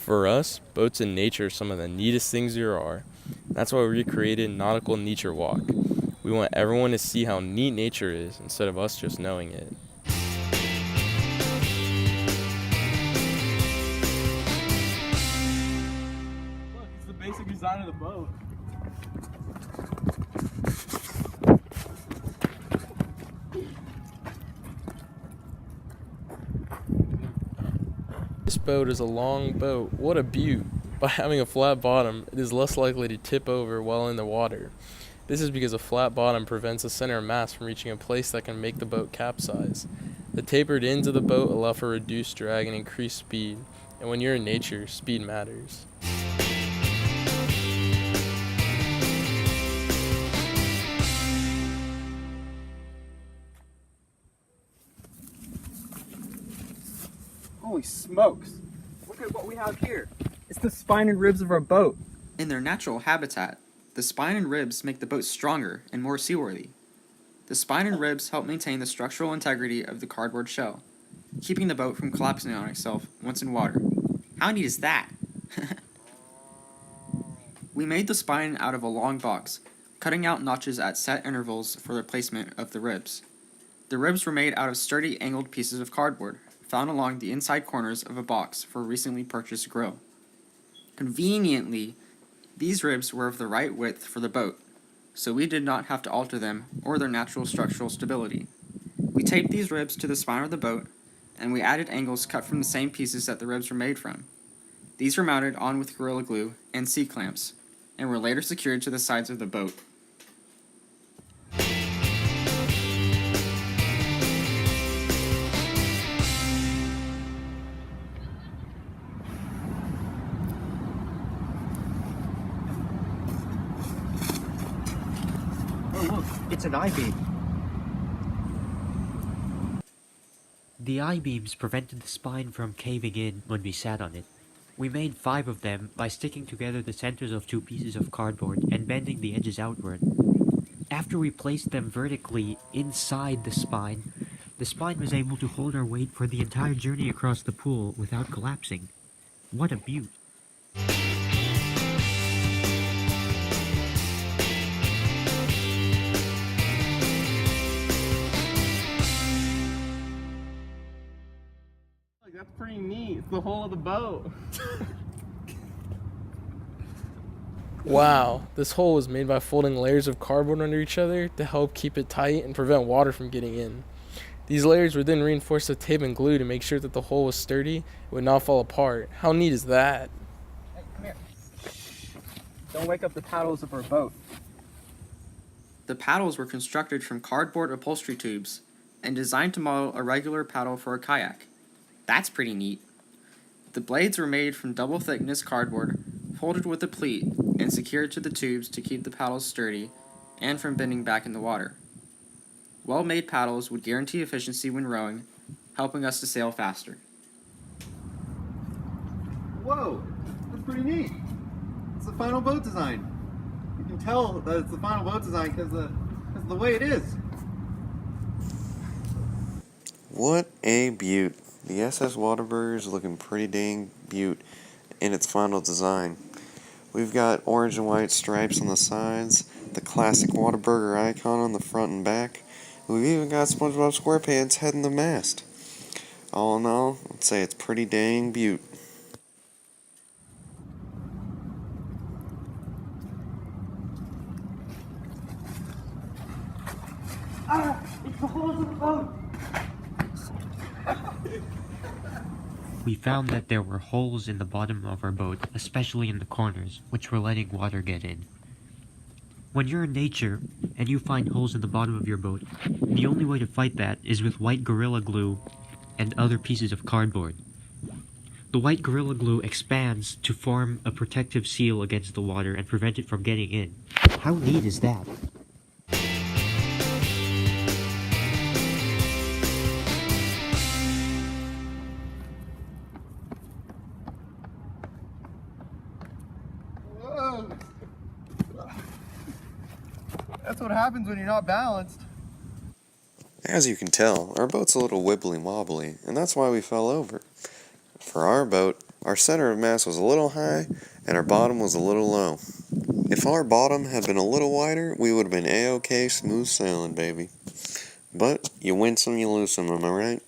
For us, boats in nature are some of the neatest things there are. That's why we created Nautical Neature Walk. We want everyone to see how neat nature is instead of us just knowing it. Look, it's the basic design of the boat. This boat is a long boat. What a beaut! By having a flat bottom, it is less likely to tip over while in the water. This is because a flat bottom prevents the center of mass from reaching a place that can make the boat capsize. The tapered ends of the boat allow for reduced drag and increased speed, and when you're in nature, speed matters. Holy smokes! Look at what we have here. It's the spine and ribs of our boat. In their natural habitat, the spine and ribs make the boat stronger and more seaworthy. The spine and ribs help maintain the structural integrity of the cardboard shell, keeping the boat from collapsing on itself once in water. How neat is that? We made the spine out of a long box, cutting out notches at set intervals for the placement of the ribs. The ribs were made out of sturdy angled pieces of cardboard, found along the inside corners of a box for a recently purchased grill. Conveniently, these ribs were of the right width for the boat, so we did not have to alter them or their natural structural stability. We taped these ribs to the spine of the boat, and we added angles cut from the same pieces that the ribs were made from. These were mounted on with Gorilla Glue and C-clamps, and were later secured to the sides of the boat. Oh look, it's an I-beam. The I-beams prevented the spine from caving in when we sat on it. We made 5 of them by sticking together the centers of 2 pieces of cardboard and bending the edges outward. After we placed them vertically inside the spine was able to hold our weight for the entire journey across the pool without collapsing. What a beaut! Look, that's pretty neat. It's the whole of the boat. Wow, this hole was made by folding layers of cardboard under each other to help keep it tight and prevent water from getting in. These layers were then reinforced with tape and glue to make sure that the hole was sturdy and would not fall apart. How neat is that? Hey, come here. Don't wake up the paddles of our boat. The paddles were constructed from cardboard upholstery tubes and designed to model a regular paddle for a kayak. That's pretty neat. The blades were made from double thickness cardboard, folded with a pleat, and secured to the tubes to keep the paddles sturdy and from bending back in the water. Well-made paddles would guarantee efficiency when rowing, helping us to sail faster. Whoa, that's pretty neat. It's the final boat design. You can tell that it's the final boat design because of the way it is. What a beaut. The SS Whataburger is looking pretty dang beaut in its final design. We've got orange and white stripes on the sides, the classic Whataburger icon on the front and back. We've even got SpongeBob SquarePants heading the mast. All in all, I'd say it's pretty dang beaut. It's the whole of the boat. We found that there were holes in the bottom of our boat, especially in the corners, which were letting water get in. When you're in nature, and you find holes in the bottom of your boat, the only way to fight that is with white Gorilla Glue and other pieces of cardboard. The white Gorilla Glue expands to form a protective seal against the water and prevent it from getting in. How neat is that? Whoa. That's what happens when you're not balanced. As you can tell, our boat's a little wibbly wobbly, and that's why we fell over. For our boat, Our center of mass was a little high, and our bottom was a little low. If our bottom had been a little wider, we would have been A-OK smooth sailing, baby. But you win some, you lose some, am I right?